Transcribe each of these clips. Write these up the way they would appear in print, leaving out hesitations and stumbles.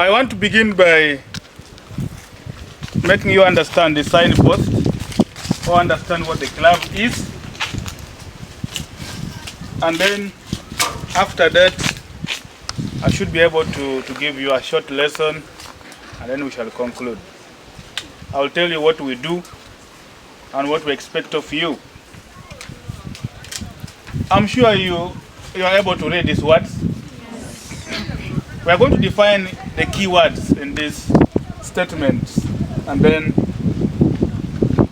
I want to begin by making you understand the signpost or understand what the club is. And then after that, I should be able to give you a short lesson, and then we shall conclude. I will tell you what we do and what we expect of you. I'm sure you are able to read these words. We are going to define the key words in these statements and then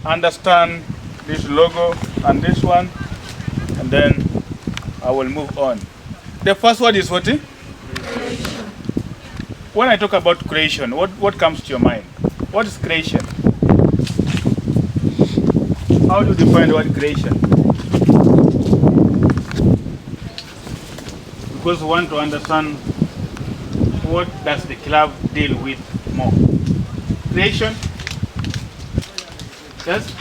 understand this logo and this one, and then I will move on. The first word is what? Creation. When I talk about creation, what comes to your mind? What is creation? How do you define the word creation? Because we want to understand what does the club deal with more. Creation? Yes?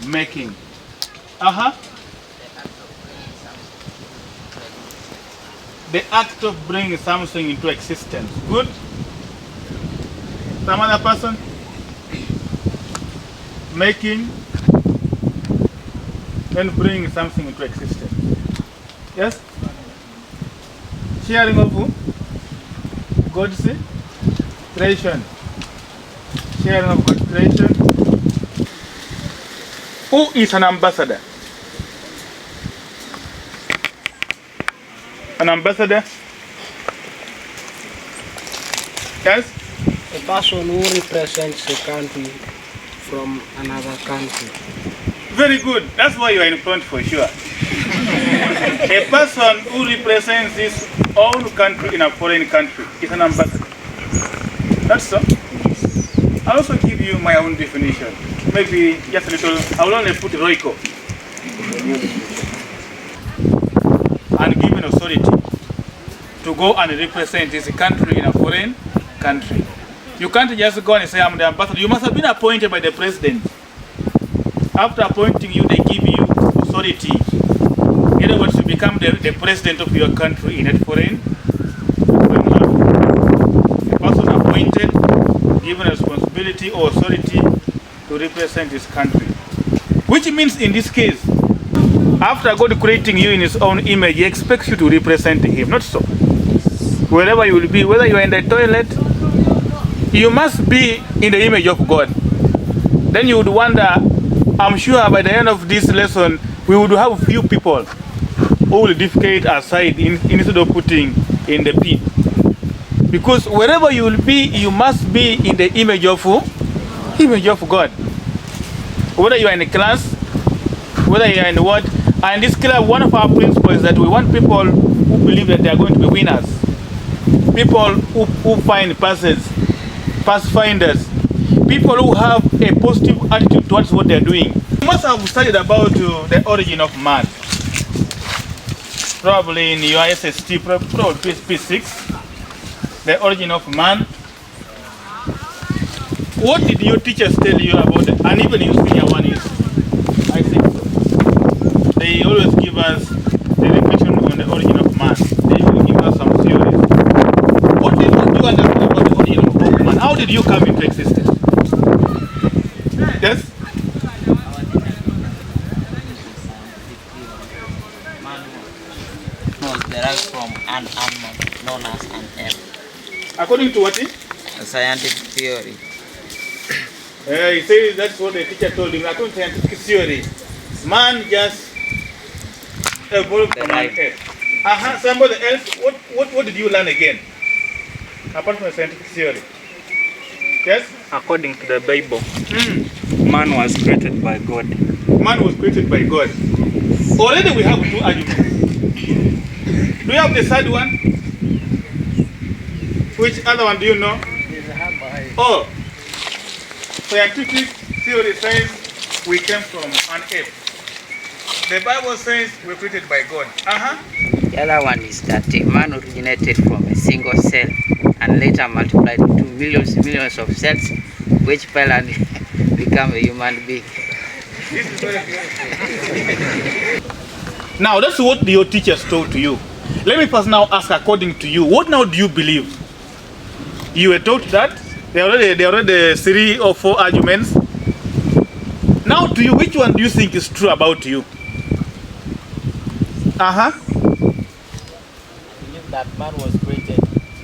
Making. The act of bringing something into existence. Good? Some other person? Making, then bringing something into existence. Yes? Sharing of who? God's creation. Sharing of God's creation. Who is an ambassador? An ambassador? Yes? A person who represents a country from another country. Very good. That's why you are in front for sure. A person who represents his own country in a foreign country is an ambassador. That's so. I'll also give you my own definition. Maybe just a little. I will only put Roiko. And give an authority to go and represent his country in a foreign country. You can't just go and say, I'm the ambassador. You must have been appointed by the president. After appointing you, they give you authority. In other words, to become the president of your country in a foreign land. A person appointed, given responsibility or authority to represent his country. Which means in this case, after God creating you in his own image, he expects you to represent him, not so. Wherever you will be, whether you are in the toilet, you must be in the image of God. Then you would wonder, I'm sure by the end of this lesson, we would have few people who will defecate aside instead of putting in the pit. Because wherever you will be, you must be in the image of who? Image of God. Whether you are in a class, whether you are in what. And this club, one of our principles is that we want people who believe that they are going to be winners. People who find passes, pass finders. People who have a positive attitude towards what they are doing. You must have studied about the origin of man. Probably in your SST, probably P6. The origin of man. What did your teachers tell you about it? And even in senior one is, I think so. They always give us the reflection on the origin of man. They will give us some theories. What do you understand about the origin of man? How did you come into existence? Yes? Man was derived from an animal known as an ape. According to what? A scientific theory. He says that's what the teacher told him. According to scientific theory, man just evolved from an ape. Somebody else, what did you learn again? Apart from the scientific theory. Yes? According to the Bible, man was created by God. Man was created by God. Already we have two arguments. Do you have the third one? Which other one do you know? Oh, scientific theory says we came from an ape. The Bible says we were created by God. The other one is that man originated from a single cell and later multiplied to millions of cells, which fell and become a human being. This is very good. Now that's what your teachers told to you. Let me first now ask, according to you, what now do you believe? You were taught that. There are already 3 or 4 arguments. Now to you, which one do you think is true about you? I believe that man was created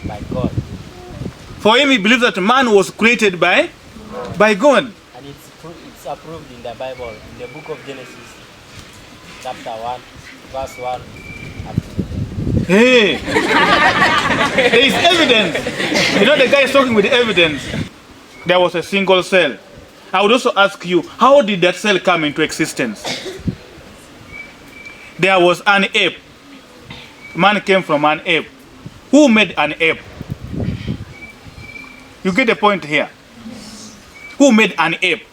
by God. For him, he believes that man was created by God. And it's approved in the Bible, in the book of Genesis, chapter 1, verse 1. Hey, there is evidence. You know, the guy is talking with evidence. There was a single cell. I would also ask you, how did that cell come into existence? There was an ape. Man came from an ape. Who made an ape? You get the point here. Who made an ape?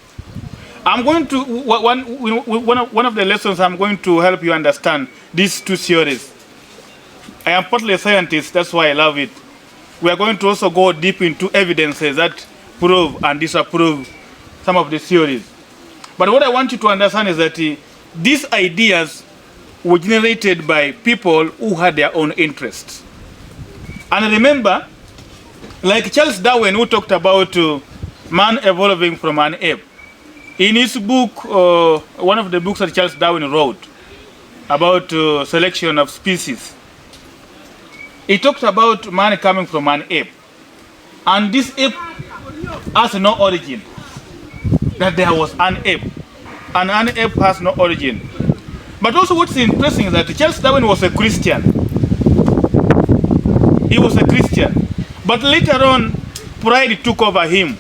I'm going to, one of the lessons I'm going to help you understand these 2 theories. I am partly a scientist, that's why I love it. We are going to also go deep into evidences that prove and disapprove some of the theories. But what I want you to understand is that these ideas were generated by people who had their own interests. And remember, like Charles Darwin, who talked about man evolving from an ape. In his book, one of the books that Charles Darwin wrote about selection of species, he talked about man coming from an ape. And this ape has no origin. That there was an ape. And an ape has no origin. But also what's interesting is that Charles Darwin was a Christian. He was a Christian. But later on, pride took over him.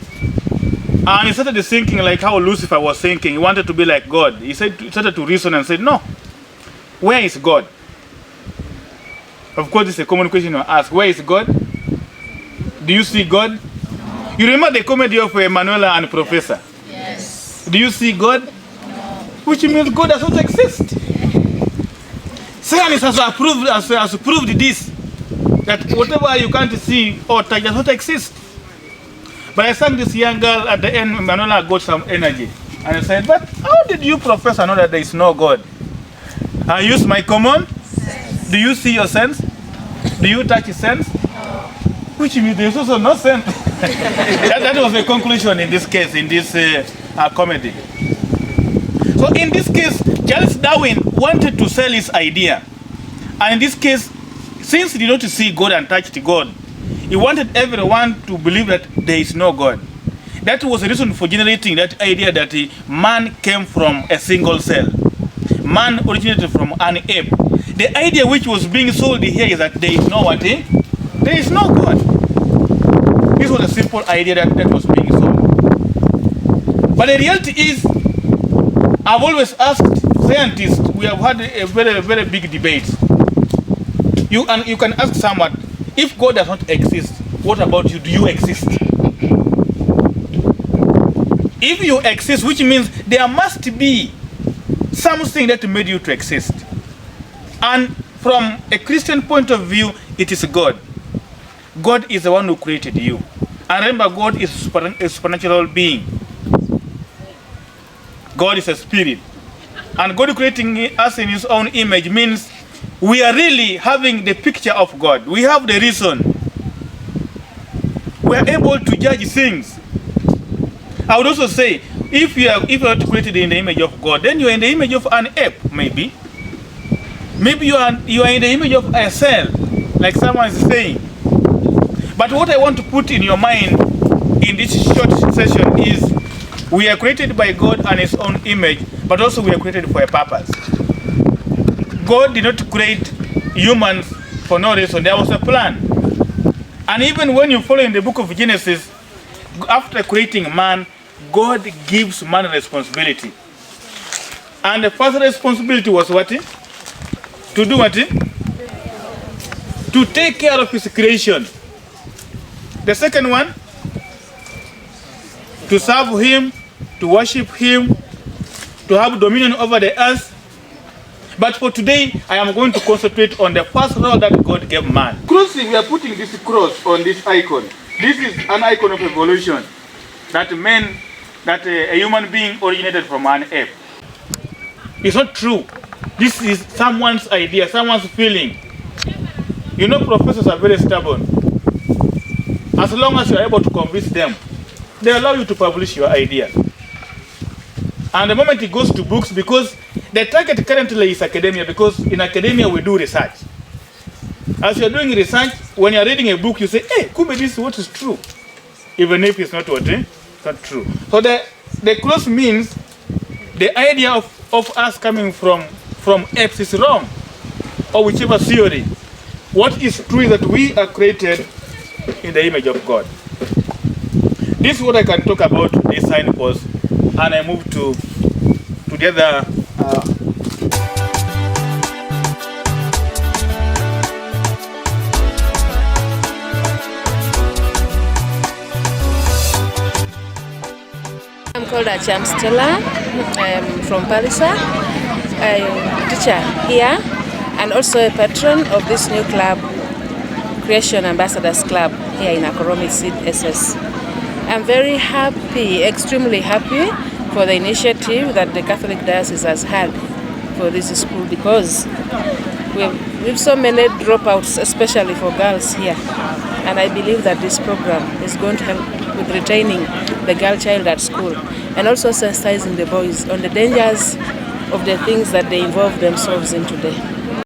And he started thinking like how Lucifer was thinking. He wanted to be like God. He started to reason and said, no, where is God? Of course, it's a common question to ask. Where is God? Do you see God? You remember the comedy of Emanuela and Professor? Yes. Do you see God? No. Which means God does not exist. Science has proved this, that whatever you can't see or touch does not exist. But I sang this young girl at the end, Emanuela got some energy. And I said, but how did you, Professor, know that there is no God? I use my common sense. Do you see your sense? Do you touch your sense? No. Which means there is also no sense. that was the conclusion in this case, in this comedy. So in this case, Charles Darwin wanted to sell his idea. And in this case, since he did not see God and touched God, he wanted everyone to believe that there is no God. That was the reason for generating that idea that man came from a single cell. Man originated from an ape. The idea which was being sold here is that there is no what? There is no God. This was a simple idea that was being sold. But the reality is, I've always asked scientists, we have had a very, very big debate. You can ask someone, if God does not exist, what about you? Do you exist? If you exist, which means there must be something that made you to exist. And from a Christian point of view, it is God. God is the one who created you. And remember, God is a supernatural being. God is a spirit. And God creating us in his own image means we are really having the picture of God. We have the reason. We are able to judge things. I would also say, if you are not created in the image of God, then you are in the image of an ape, maybe. Maybe you are in the image of a cell, like someone is saying. But what I want to put in your mind in this short session is, we are created by God and his own image, but also we are created for a purpose. God did not create humans for no reason. There was a plan. And even when you follow in the book of Genesis, after creating man, God gives man a responsibility. And the first responsibility was what? To do what? To take care of his creation. The second one, to serve him, to worship him, to have dominion over the earth. But for today, I am going to concentrate on the first role that God gave man. Crossing, we are putting this cross on this icon. This is an icon of evolution. That a human being originated from an ape. It's not true. This is someone's idea, someone's feeling. You know, professors are very stubborn. As long as you are able to convince them, they allow you to publish your idea. And the moment it goes to books, because the target currently is academia, because in academia we do research. As you're doing research, when you're reading a book, you say, hey, kumbe this is what is true. Even if it's not what it's not true. So the clause means the idea of us coming from X is wrong, or whichever theory. What is true is that we are created in the image of God. This is what I can talk about this signpost, and I move to the other. I'm called Acham Stella. I'm from Palisa. I'm a teacher here and also a patron of this new club, Creation Ambassadors Club here in Akoromit SS. I'm very happy, extremely happy for the initiative that the Catholic Diocese has had for this school, because we have so many dropouts, especially for girls here. And I believe that this program is going to help with retaining the girl child at school and also sensitizing the boys on the dangers of the things that they involve themselves in today.